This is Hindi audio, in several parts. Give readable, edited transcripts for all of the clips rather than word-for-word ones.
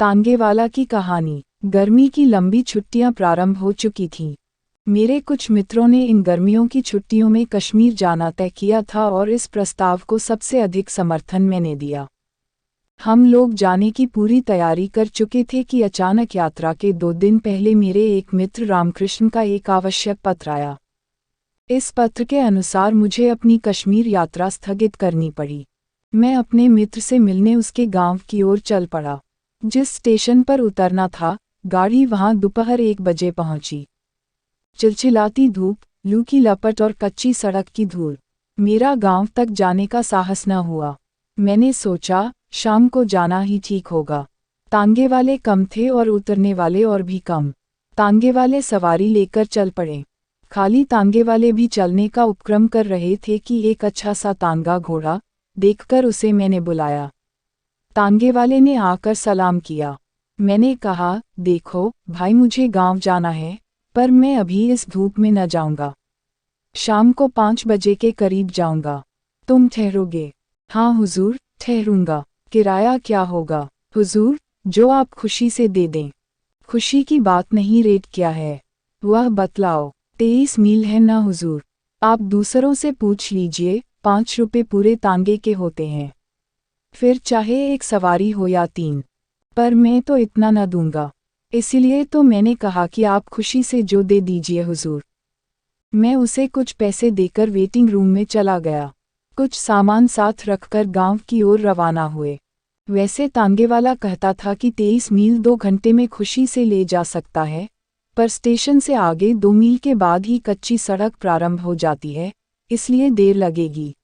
तांगेवाला की कहानी। गर्मी की लंबी छुट्टियां प्रारंभ हो चुकी थीं। मेरे कुछ मित्रों ने इन गर्मियों की छुट्टियों में कश्मीर जाना तय किया था और इस प्रस्ताव को सबसे अधिक समर्थन मैंने दिया। हम लोग जाने की पूरी तैयारी कर चुके थे कि अचानक यात्रा के 2 दिन पहले मेरे एक मित्र रामकृष्ण का एक आवश्यक पत्र आया। इस पत्र के अनुसार मुझे अपनी कश्मीर यात्रा स्थगित करनी पड़ी। मैं अपने मित्र से मिलने उसके गांव की ओर चल पड़ा। जिस स्टेशन पर उतरना था, गाड़ी वहां दोपहर 1 बजे पहुंची। चिलचिलाती धूप, लू की लपट और कच्ची सड़क की धूल, मेरा गांव तक जाने का साहस न हुआ। मैंने सोचा, शाम को जाना ही ठीक होगा। तांगे वाले कम थे और उतरने वाले और भी कम। तांगे वाले सवारी लेकर चल पड़े। खाली तांगे वाले भी चलने का उपक्रम कर रहे थे कि एक अच्छा सा तांगा घोड़ा देखकर उसे मैंने बुलाया। तांगे वाले ने आकर सलाम किया। मैंने कहा, देखो भाई, मुझे गांव जाना है, पर मैं अभी इस धूप में न जाऊंगा। शाम को 5 बजे के करीब जाऊंगा। तुम ठहरोगे? हाँ हुजूर, ठहरूंगा। किराया क्या होगा? हुजूर, जो आप खुशी से दे दें। खुशी की बात नहीं, रेट क्या है वह बतलाओ। 23 मील है ना हुजूर। आप दूसरों से पूछ लीजिए, 5 रुपये पूरे तांगे के होते हैं। फिर चाहे एक सवारी हो या 3, पर मैं तो इतना न दूंगा। इसलिए तो मैंने कहा कि आप खुशी से जो दे दीजिए हुजूर। मैं उसे कुछ पैसे देकर वेटिंग रूम में चला गया। कुछ सामान साथ रखकर गांव की ओर रवाना हुए। वैसे तांगे वाला कहता था कि 23 मील 2 घंटे में खुशी से ले जा सकता है, पर स्टेशन से आगे 2 मील के बाद ही कच्ची सड़क प्रारंभ हो जाती है, इसलिए देर लगेगी।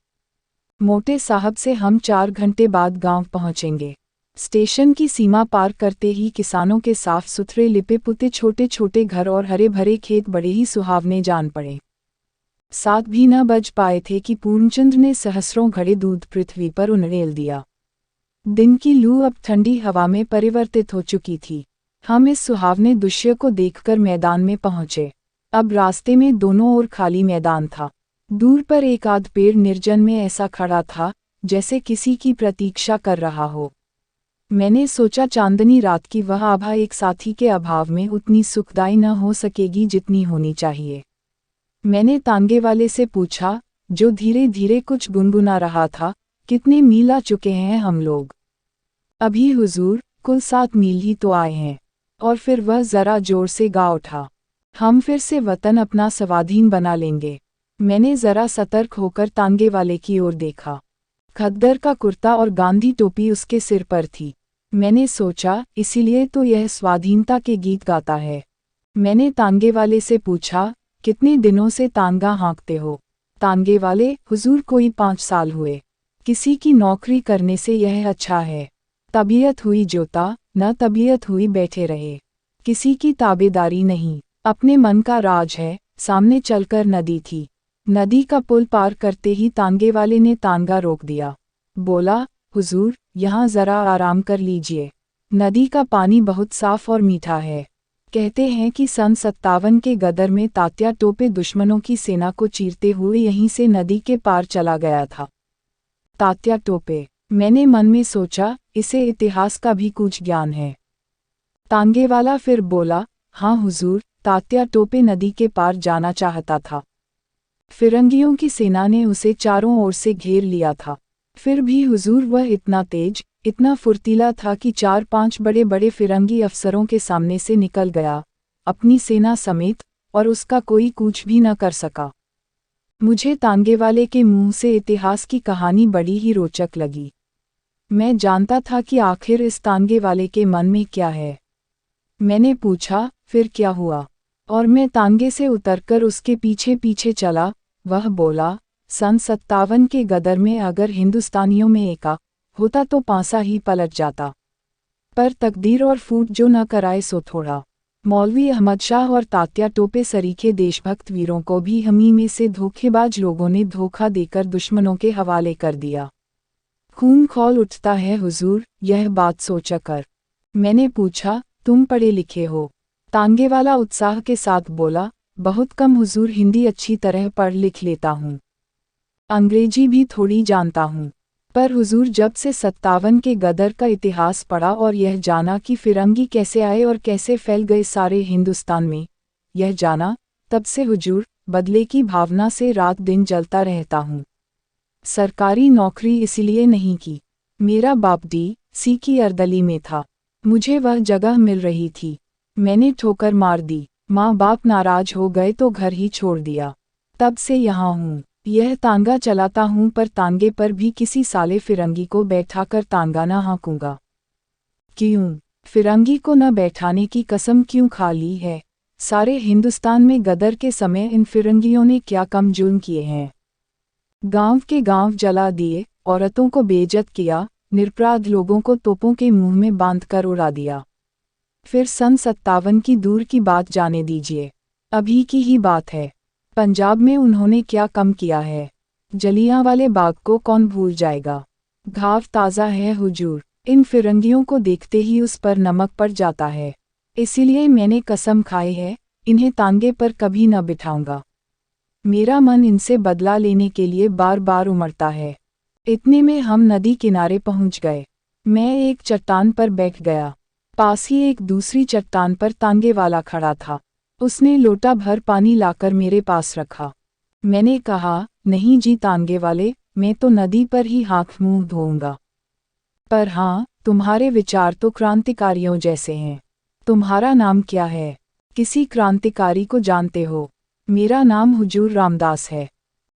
मोटे साहब से हम 4 घंटे बाद गांव पहुंचेंगे। स्टेशन की सीमा पार करते ही किसानों के साफ सुथरे लिपे पुते छोटे छोटे घर और हरे भरे खेत बड़े ही सुहावने जान पड़े। 7 भी न बज पाए थे कि पूर्णचंद्र ने सहस्रों घड़े दूध पृथ्वी पर उण्डेल दिया। दिन की लू अब ठंडी हवा में परिवर्तित हो चुकी थी। हम इस सुहावने दृश्य को देखकर मैदान में पहुंचे। अब रास्ते में दोनों ओर खाली मैदान था। दूर पर एक आध पेड़ निर्जन में ऐसा खड़ा था जैसे किसी की प्रतीक्षा कर रहा हो। मैंने सोचा, चांदनी रात की वह आभा एक साथी के अभाव में उतनी सुखदायी न हो सकेगी जितनी होनी चाहिए। मैंने तांगे वाले से पूछा, जो धीरे धीरे कुछ गुनगुना रहा था, कितने मील आ चुके हैं हम लोग? अभी हुजूर, कुल 7 मील ही तो आए हैं। और फिर वह जरा जोर से गा उठा, हम फिर से वतन अपना स्वाधीन बना लेंगे। मैंने जरा सतर्क होकर तांगे वाले की ओर देखा। खद्दर का कुर्ता और गांधी टोपी उसके सिर पर थी। मैंने सोचा, इसीलिए तो यह स्वाधीनता के गीत गाता है। मैंने तांगे वाले से पूछा, कितने दिनों से तांगा हाँकते हो? तांगे वाले, हुजूर कोई 5 साल हुए। किसी की नौकरी करने से यह अच्छा है। तबीयत हुई जोता, न तबीयत हुई बैठे रहे। किसी की ताबेदारी नहीं, अपने मन का राज है। सामने चलकर नदी थी। नदी का पुल पार करते ही तांगे वाले ने तांगा रोक दिया। बोला, हुजूर, यहाँ जरा आराम कर लीजिए। नदी का पानी बहुत साफ और मीठा है। कहते हैं कि सन 57 के गदर में तात्या टोपे दुश्मनों की सेना को चीरते हुए यहीं से नदी के पार चला गया था। तात्या टोपे, मैंने मन में सोचा, इसे इतिहास का भी कुछ ज्ञान है। तांगे वाला फिर बोला, हाँ हुजूर, तात्या टोपे नदी के पार जाना चाहता था। फिरंगियों की सेना ने उसे चारों ओर से घेर लिया था। फिर भी हुजूर वह इतना तेज, इतना फुर्तीला था कि 4-5 बड़े बड़े फिरंगी अफसरों के सामने से निकल गया, अपनी सेना समेत, और उसका कोई कुछ भी न कर सका। मुझे तांगे वाले के मुंह से इतिहास की कहानी बड़ी ही रोचक लगी। मैं जानता था कि आखिर इस तांगे वाले के मन में क्या है। मैंने पूछा, फिर क्या हुआ? और मैं तांगे से उतरकर उसके पीछे पीछे चला। वह बोला, सन 57 के गदर में अगर हिंदुस्तानियों में एका होता तो पासा ही पलट जाता। पर तकदीर और फूट जो न कराए सो थोड़ा। मौलवी अहमद शाह और तात्या टोपे सरीखे देशभक्त वीरों को भी हमी में से धोखेबाज लोगों ने धोखा देकर दुश्मनों के हवाले कर दिया। खून खौल उठता है हुजूर, यह बात सोचकर। मैंने पूछा, तुम पढ़े लिखे हो? तांगे वाला उत्साह के साथ बोला, बहुत कम हुजूर, हिंदी अच्छी तरह पढ़ लिख लेता हूँ। अंग्रेजी भी थोड़ी जानता हूँ। पर हुजूर जब से 57 के गदर का इतिहास पढ़ा और यह जाना कि फिरंगी कैसे आए और कैसे फैल गए सारे हिंदुस्तान में, यह जाना, तब से हुजूर, बदले की भावना से रात दिन जलता रहता हूँ। सरकारी नौकरी इसलिए नहीं की। मेरा बाप डी.सी. की अर्दली में था। मुझे वह जगह मिल रही थी। मैंने ठोकर मार दी। माँ बाप नाराज हो गए तो घर ही छोड़ दिया। तब से यहाँ हूँ। यह तांगा चलाता हूँ पर तांगे पर भी किसी साले फिरंगी को बैठाकर तांगा न हाँकूंगा। क्यों? फिरंगी को न बैठाने की कसम क्यों खा ली है? सारे हिंदुस्तान में गदर के समय इन फिरंगियों ने क्या कम जुल्म किए हैं? गांव के गांव जला दिए, औरतों को बेइज्जत किया, निरपराध लोगों को तोपों के मुंह में बांधकर उड़ा दिया। फिर सन 57 की दूर की बात जाने दीजिए, अभी की ही बात है। पंजाब में उन्होंने क्या कम किया है? जलियांवाले बाग को कौन भूल जाएगा? घाव ताज़ा है हुजूर। इन फिरंगियों को देखते ही उस पर नमक पड़ जाता है। इसीलिए मैंने कसम खाई है, इन्हें तांगे पर कभी न बिठाऊंगा। मेरा मन इनसे बदला लेने के लिए बार बार उमड़ता है। इतने में हम नदी किनारे पहुंच गए। मैं एक चट्टान पर बैठ गया। पास ही एक दूसरी चट्टान पर तांगे वाला खड़ा था। उसने लोटा भर पानी लाकर मेरे पास रखा। मैंने कहा, नहीं जी तांगे वाले, मैं तो नदी पर ही हाथ मुंह धोऊंगा। पर हाँ, तुम्हारे विचार तो क्रांतिकारियों जैसे हैं। तुम्हारा नाम क्या है? किसी क्रांतिकारी को जानते हो? मेरा नाम हुजूर रामदास है।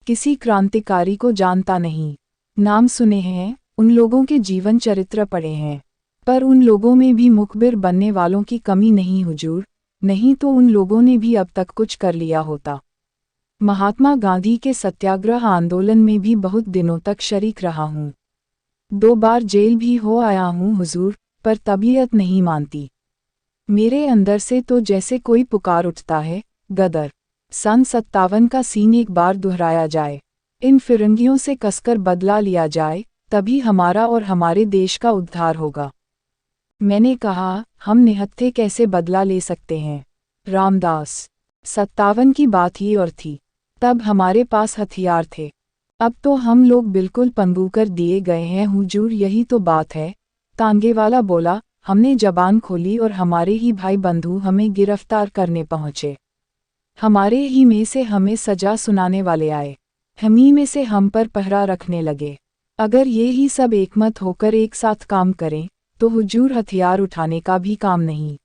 किसी क्रांतिकारी को जानता नहीं। नाम सुने हैं, उन लोगों के जीवन चरित्र पढ़े हैं, पर उन लोगों में भी मुखबिर बनने वालों की कमी नहीं हुजूर, नहीं तो उन लोगों ने भी अब तक कुछ कर लिया होता। महात्मा गांधी के सत्याग्रह आंदोलन में भी बहुत दिनों तक शरीक रहा हूँ। 2 बार जेल भी हो आया हूँ हुजूर, पर तबीयत नहीं मानती। मेरे अंदर से तो जैसे कोई पुकार उठता है, गदर। सन 57 का सीन एक बार दोहराया जाए, इन फिरंगियों से कसकर बदला लिया जाए, तभी हमारा और हमारे देश का उद्धार होगा। मैंने कहा, हम निहत्थे कैसे बदला ले सकते हैं? रामदास, 57 की बात ही और थी। तब हमारे पास हथियार थे। अब तो हम लोग बिल्कुल पंगु कर दिए गए हैं हुजूर, यही तो बात है। तांगे वाला बोला, हमने जबान खोली और हमारे ही भाई बंधु हमें गिरफ्तार करने पहुँचे। हमारे ही में से हमें सजा सुनाने वाले आए। हमी में से हम पर पहरा रखने लगे। अगर ये ही सब एकमत होकर एक साथ काम करें, तो हुजूर हथियार उठाने का भी काम नहीं।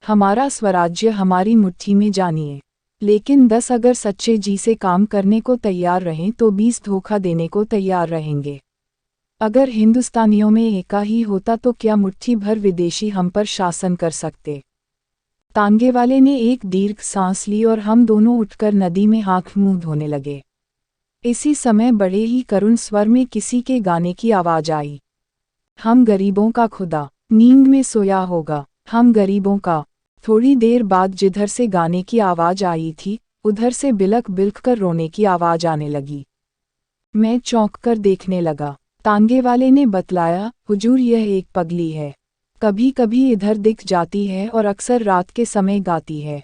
हमारा स्वराज्य हमारी मुट्ठी में जानिए। लेकिन 10 अगर सच्चे जी से काम करने को तैयार रहें तो 20 धोखा देने को तैयार रहेंगे। अगर हिंदुस्तानियों में एका ही होता तो क्या मुट्ठी भर विदेशी हम पर शासन कर सकते? तांगे वाले ने एक दीर्घ सांस ली और हम दोनों उठकर नदी में हाथ मुंह धोने लगे। इसी समय बड़े ही करुण स्वर में किसी के गाने की आवाज आई। हम गरीबों का खुदा नींद में सोया होगा, हम गरीबों का। थोड़ी देर बाद जिधर से गाने की आवाज आई थी, उधर से बिलख बिलख कर रोने की आवाज आने लगी। मैं चौंक कर देखने लगा। तांगे वाले ने बतलाया, हुजूर यह एक पगली है। कभी कभी इधर दिख जाती है और अक्सर रात के समय गाती है।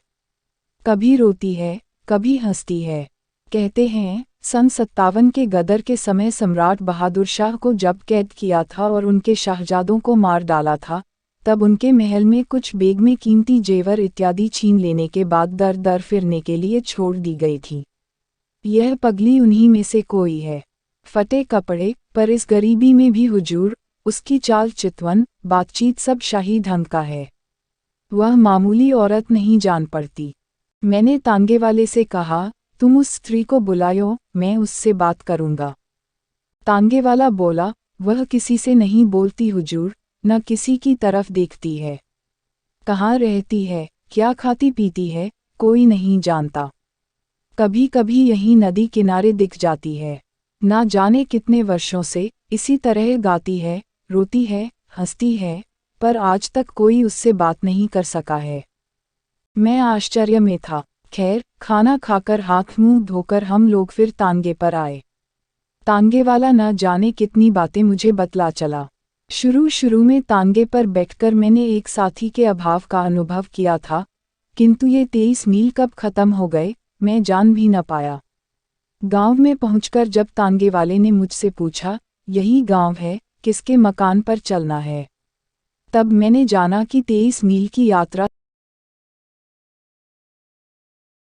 कभी रोती है, कभी हंसती है। कहते हैं, सन 57 के गदर के समय सम्राट बहादुर शाह को जब कैद किया था और उनके शाहजादों को मार डाला था, तब उनके महल में कुछ बेग में कीमती जेवर इत्यादि छीन लेने के बाद दर दर फिरने के लिए छोड़ दी गई थी। यह पगली उन्हीं में से कोई है। फटे कपड़े, पर इस गरीबी में भी हुजूर, उसकी चाल चितवन, बातचीत सब शाही ढंग का है। वह मामूली औरत नहीं जान पड़ती। मैंने तांगे वाले से कहा, तुम उस स्त्री को बुलायो, मैं उससे बात करूंगा। तांगे वाला बोला, वह किसी से नहीं बोलती हुजूर, न किसी की तरफ देखती है। कहाँ रहती है, क्या खाती पीती है, कोई नहीं जानता। कभी कभी यहीं नदी किनारे दिख जाती है। ना जाने कितने वर्षों से इसी तरह गाती है, रोती है, हंसती है, पर आज तक कोई उससे बात नहीं कर सका है। मैं आश्चर्य में था। खैर, खाना खाकर हाथ मुंह धोकर हम लोग फिर तांगे पर आए। तांगे वाला न जाने कितनी बातें मुझे बतला चला। शुरू में तांगे पर बैठकर मैंने एक साथी के अभाव का अनुभव किया था, किंतु ये 23 मील कब खत्म हो गए, मैं जान भी न पाया। गांव में पहुंचकर जब तांगे वाले ने मुझसे पूछा, यही गांव है, किसके मकान पर चलना है। तब मैंने जाना कि 23 मील की यात्रा